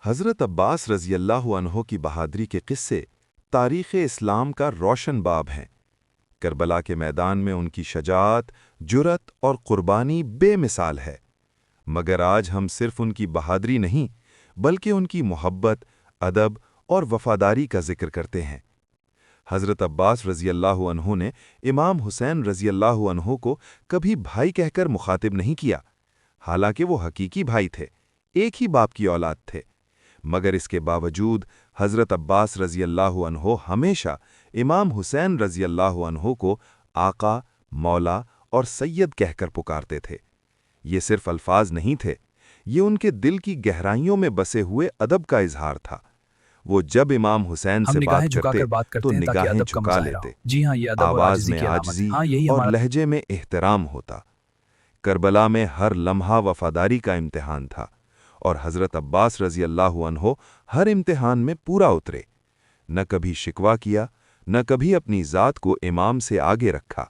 حضرت عباس رضی اللہ عنہ کی بہادری کے قصے تاریخ اسلام کا روشن باب ہیں۔ کربلا کے میدان میں ان کی شجاعت، جرأت اور قربانی بے مثال ہے، مگر آج ہم صرف ان کی بہادری نہیں بلکہ ان کی محبت، ادب اور وفاداری کا ذکر کرتے ہیں۔ حضرت عباس رضی اللہ عنہ نے امام حسین رضی اللہ عنہ کو کبھی بھائی کہہ کر مخاطب نہیں کیا، حالانکہ وہ حقیقی بھائی تھے، ایک ہی باپ کی اولاد تھے، مگر اس کے باوجود حضرت عباس رضی اللہ عنہ ہمیشہ امام حسین رضی اللہ عنہ کو آقا، مولا اور سید کہہ کر پکارتے تھے۔ یہ صرف الفاظ نہیں تھے، یہ ان کے دل کی گہرائیوں میں بسے ہوئے ادب کا اظہار تھا۔ وہ جب امام حسین سے بات کرتے تو نگاہیں جھکا لیتے، جی ہاں، یہ ادب اور آواز عاجزی میں کی علامت ہے۔ عاجزی ہاں، یہی اور ہمارا لہجے میں احترام ہوتا۔ کربلا میں ہر لمحہ وفاداری کا امتحان تھا، اور حضرت عباس رضی اللہ عنہ ہر امتحان میں پورا اترے، نہ کبھی شکوہ کیا، نہ کبھی اپنی ذات کو امام سے آگے رکھا۔